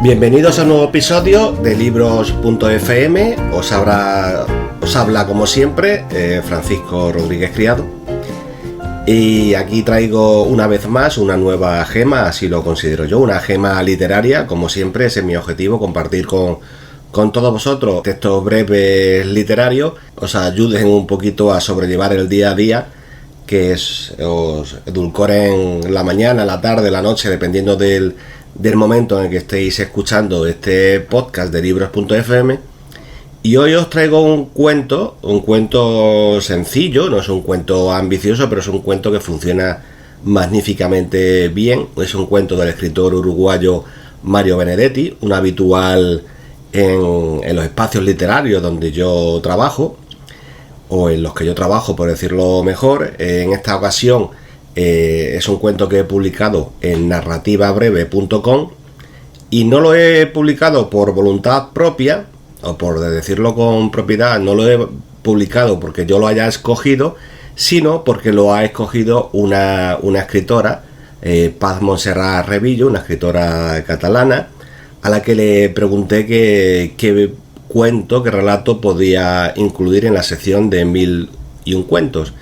Bienvenidos a un nuevo episodio de Libros.fm. Os habla como siempre Francisco Rodríguez Criado. Y aquí traigo una vez más una nueva gema, así lo considero yo, una gema literaria. Como siempre, ese es mi objetivo, compartir con todos vosotros textos breves literarios, os ayuden un poquito a sobrellevar el día a día, que os edulcoren la mañana, la tarde, la noche, dependiendo del momento en el que estéis escuchando este podcast de Libros.fm. Y hoy os traigo un cuento sencillo, no es un cuento ambicioso, pero es un cuento que funciona magníficamente bien. Es un cuento del escritor uruguayo Mario Benedetti, un habitual en los espacios literarios donde yo trabajo, o en los que yo trabajo, por decirlo mejor. En esta ocasión es un cuento que he publicado en narrativabreve.com, y no lo he publicado por voluntad propia, o por decirlo con propiedad, no lo he publicado porque yo lo haya escogido, sino porque lo ha escogido una escritora, Paz Montserrat Rebillo, una escritora catalana, a la que le pregunté qué cuento, qué relato podía incluir en la sección de 1001 cuentos,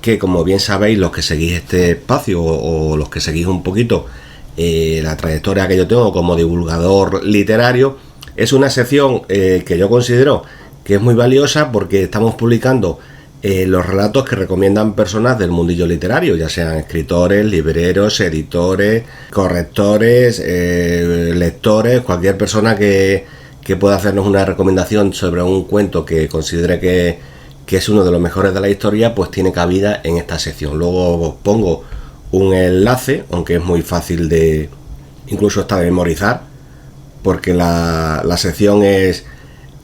que, como bien sabéis los que seguís este espacio o los que seguís un poquito la trayectoria que yo tengo como divulgador literario, es una sección que yo considero que es muy valiosa, porque estamos publicando los relatos que recomiendan personas del mundillo literario, ya sean escritores, libreros, editores, correctores, lectores, cualquier persona que pueda hacernos una recomendación sobre un cuento que considere que es uno de los mejores de la historia, pues tiene cabida en esta sección. Luego os pongo un enlace, aunque es muy fácil de incluso hasta de memorizar, porque la sección es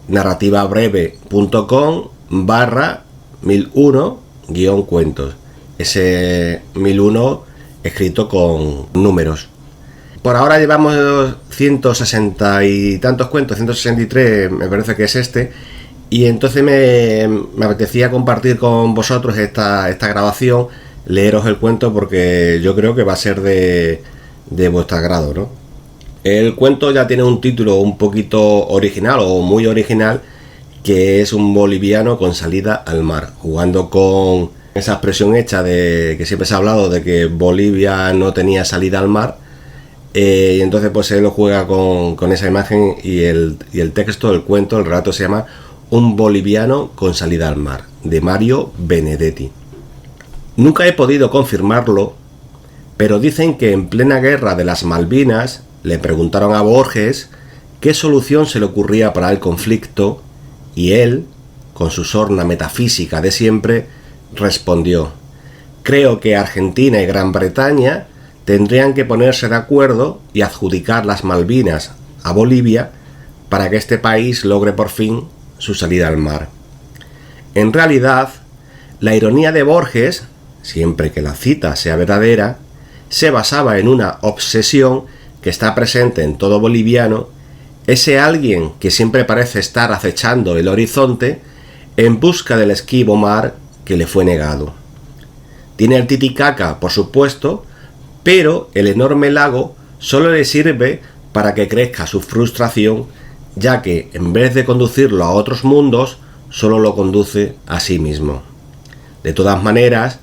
narrativabreve.com/1001-cuentos. Ese 1001 escrito con números. Por ahora llevamos 160 y tantos cuentos, 163 me parece que es este, y entonces me apetecía compartir con vosotros esta grabación, leeros el cuento, porque yo creo que va a ser de vuestro agrado, ¿no? El cuento ya tiene un título un poquito original, o muy original, que es un boliviano con salida al mar, jugando con esa expresión hecha de que siempre se ha hablado de que Bolivia no tenía salida al mar. Y entonces pues él lo juega con esa imagen, y el texto del cuento, el relato, se llama Un boliviano con salida al mar, de Mario Benedetti. Nunca he podido confirmarlo, pero dicen que en plena guerra de las Malvinas le preguntaron a Borges qué solución se le ocurría para el conflicto, y él, con su sorna metafísica de siempre, respondió: creo que Argentina y Gran Bretaña tendrían que ponerse de acuerdo y adjudicar las Malvinas a Bolivia para que este país logre por fin su salida al mar. En realidad, la ironía de Borges, siempre que la cita sea verdadera, se basaba en una obsesión que está presente en todo boliviano, ese alguien que siempre parece estar acechando el horizonte en busca del esquivo mar que le fue negado. Tiene el Titicaca, por supuesto, pero el enorme lago solo le sirve para que crezca su frustración, ya que en vez de conducirlo a otros mundos, solo lo conduce a sí mismo. De todas maneras,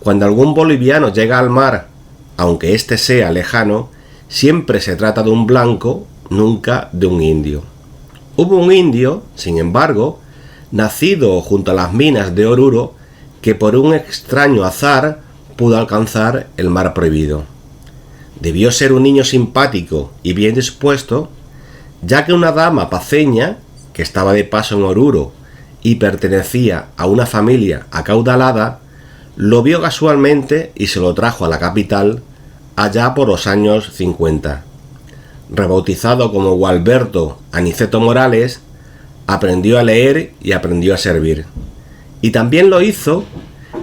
cuando algún boliviano llega al mar, aunque éste sea lejano, siempre se trata de un blanco, nunca de un indio. Hubo un indio, sin embargo, nacido junto a las minas de Oruro, que por un extraño azar pudo alcanzar el mar prohibido. Debió ser un niño simpático y bien dispuesto, ya que una dama paceña, que estaba de paso en Oruro y pertenecía a una familia acaudalada, lo vio casualmente y se lo trajo a la capital allá por los años 50. Rebautizado como Gualberto Aniceto Morales, aprendió a leer y aprendió a servir. Y también lo hizo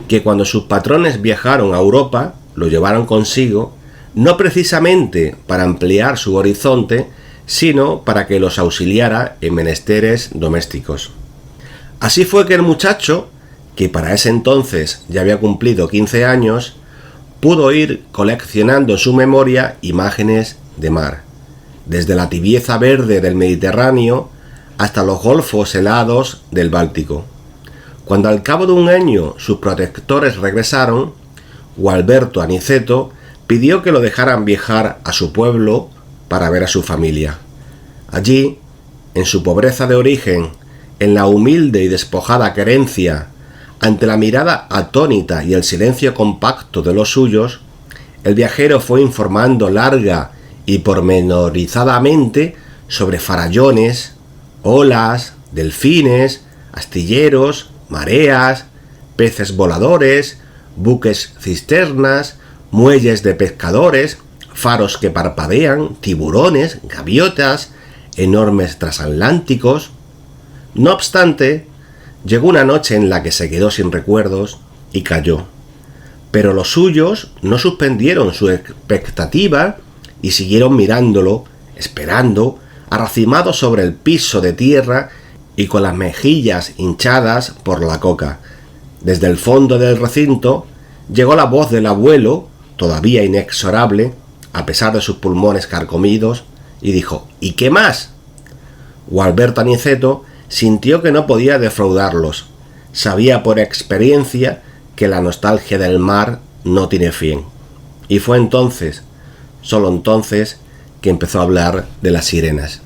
que cuando sus patrones viajaron a Europa, lo llevaron consigo, no precisamente para ampliar su horizonte, sino para que los auxiliara en menesteres domésticos. Así fue que el muchacho, que para ese entonces ya había cumplido 15 años, pudo ir coleccionando en su memoria imágenes de mar. desde la tibieza verde del Mediterráneo hasta los golfos helados del Báltico. Cuando al cabo de un año sus protectores regresaron, Gualberto Aniceto pidió que lo dejaran viajar a su pueblo para ver a su familia. Allí, en su pobreza de origen, en la humilde y despojada querencia, ante la mirada atónita y el silencio compacto de los suyos, el viajero fue informando larga y pormenorizadamente sobre farallones, olas, delfines, astilleros, mareas, peces voladores, buques cisternas, muelles de pescadores, faros que parpadean, tiburones, gaviotas, enormes transatlánticos. No obstante, llegó una noche en la que se quedó sin recuerdos y cayó. Pero los suyos no suspendieron su expectativa y siguieron mirándolo, esperando, arracimados sobre el piso de tierra y con las mejillas hinchadas por la coca. Desde el fondo del recinto llegó la voz del abuelo, todavía inexorable, a pesar de sus pulmones carcomidos, y dijo: ¿y qué más? Gualberto Aniceto sintió que no podía defraudarlos. Sabía por experiencia que la nostalgia del mar no tiene fin. Y fue entonces, solo entonces, que empezó a hablar de las sirenas.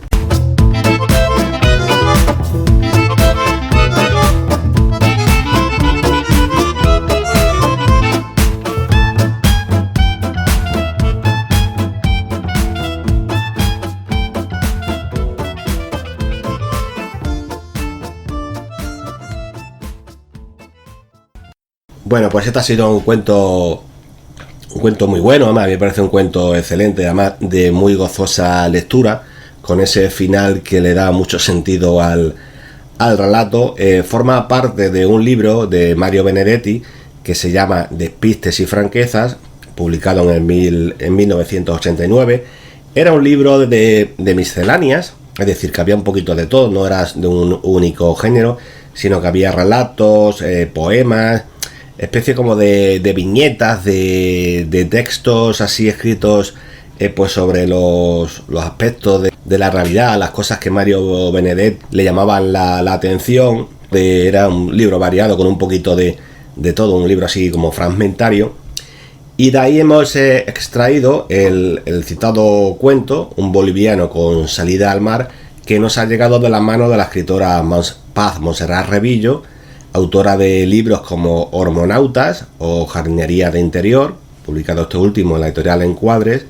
Bueno, pues este ha sido un cuento muy bueno, además a mí me parece un cuento excelente, además de muy gozosa lectura, con ese final que le da mucho sentido al relato. Forma parte de un libro de Mario Benedetti que se llama Despistes y franquezas, publicado en 1989. Era un libro de misceláneas, es decir, que había un poquito de todo, no era de un único género, sino que había relatos, poemas, especie como de viñetas, de textos así escritos pues sobre los aspectos de la realidad, las cosas que Mario Benedetti le llamaban la atención. Era un libro variado con un poquito de todo, un libro así como fragmentario, y de ahí hemos extraído el citado cuento, Un boliviano con salida al mar, que nos ha llegado de la mano de la escritora Paz Montserrat Revillo, autora de libros como Hormonautas o Jardinería de Interior, publicado este último en la editorial Encuadres,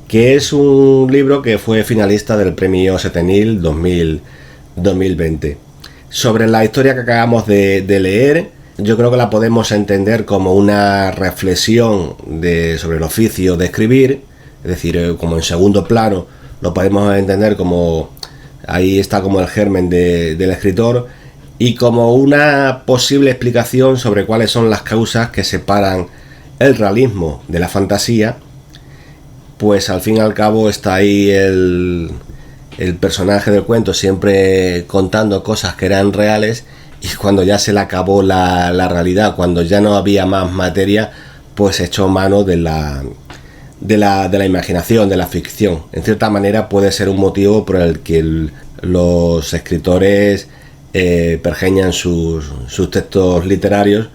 que es un libro que fue finalista del premio Setenil 2020. Sobre la historia que acabamos de leer, yo creo que la podemos entender como una reflexión sobre el oficio de escribir, es decir, como en segundo plano lo podemos entender como ahí está como el germen del escritor, y como una posible explicación sobre cuáles son las causas que separan el realismo de la fantasía. Pues al fin y al cabo está ahí el personaje del cuento siempre contando cosas que eran reales, y cuando ya se le acabó la realidad, cuando ya no había más materia, pues echó mano de la imaginación, de la ficción. En cierta manera puede ser un motivo por el que los escritores pergeñan sus textos literarios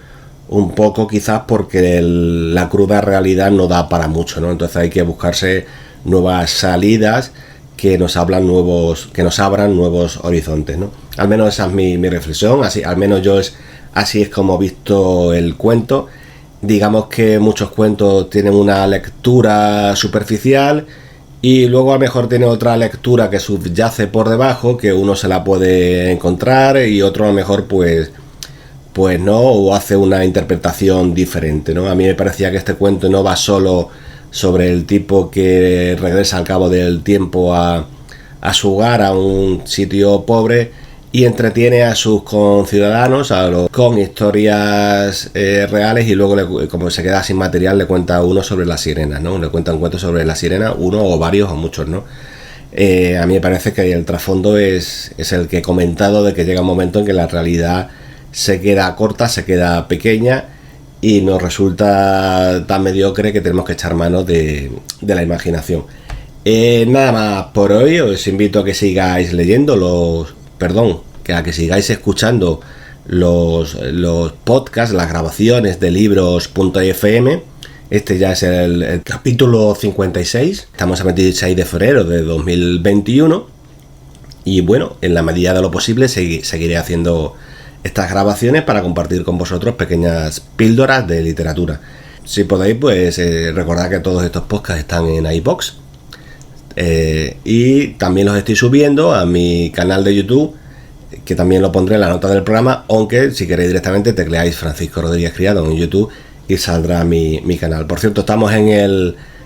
un poco, quizás porque la cruda realidad no da para mucho, ¿no? Entonces hay que buscarse nuevas salidas que nos abran nuevos horizontes, ¿no? Al menos esa es mi reflexión, al menos así es como he visto el cuento. Digamos que muchos cuentos tienen una lectura superficial y luego a lo mejor tiene otra lectura que subyace por debajo, que uno se la puede encontrar, y otro a lo mejor pues no, o hace una interpretación diferente, ¿no? A mí me parecía que este cuento no va solo sobre el tipo que regresa al cabo del tiempo a su hogar, a un sitio pobre, y entretiene a sus conciudadanos con historias reales, y luego como se queda sin material le cuenta uno sobre la sirena, ¿no? Le cuenta un cuento sobre la sirena, uno o varios o muchos, ¿no? A mí me parece que el trasfondo es el que he comentado, de que llega un momento en que la realidad se queda corta, se queda pequeña y nos resulta tan mediocre que tenemos que echar mano de la imaginación. Nada más por hoy. Os invito a que sigáis leyendo a que sigáis escuchando los podcasts, las grabaciones de libros.fm. Este ya es el capítulo 56. Estamos a 26 de febrero de 2021. Y bueno, en la medida de lo posible seguiré haciendo estas grabaciones para compartir con vosotros pequeñas píldoras de literatura. Si podéis, pues recordad que todos estos podcasts están en iVoox. Y también los estoy subiendo a mi canal de YouTube, que también lo pondré en la nota del programa, aunque si queréis directamente tecleáis Francisco Rodríguez Criado en YouTube y saldrá mi canal. Por cierto,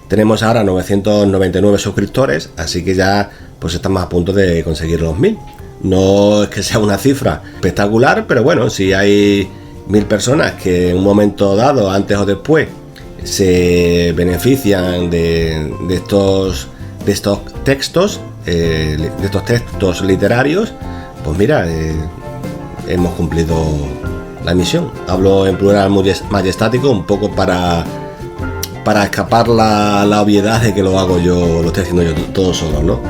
tenemos ahora 999 suscriptores, así que ya pues estamos a punto de conseguir los 1000. No es que sea una cifra espectacular, pero bueno, si hay 1000 personas que en un momento dado, antes o después, se benefician de estos textos, de estos textos literarios, pues mira, hemos cumplido la misión. Hablo en plural majestático, un poco para escapar la obviedad de que lo estoy haciendo yo todo solo, ¿no?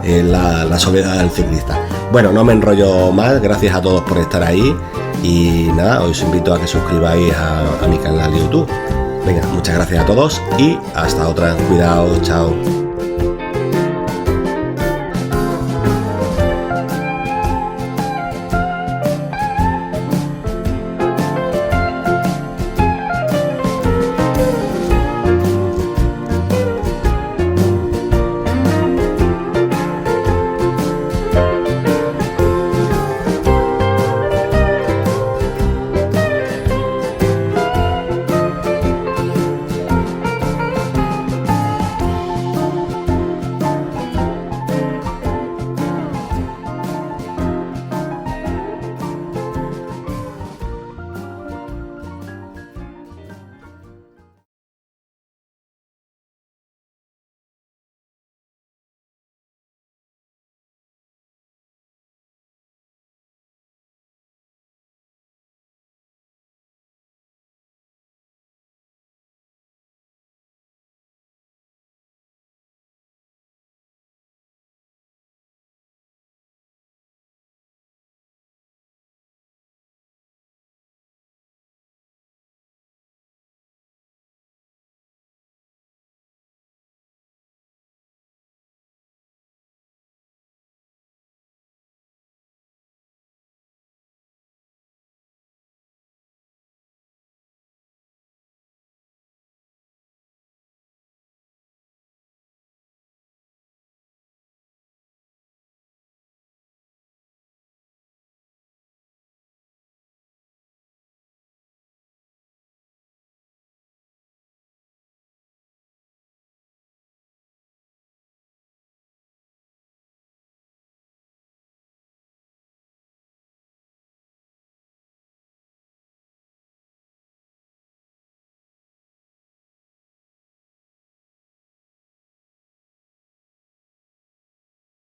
La soledad del ciclista. Bueno, no me enrollo más, gracias a todos por estar ahí y nada, os invito a que suscribáis a mi canal de YouTube. Venga, muchas gracias a todos y hasta otra. Cuidado, chao.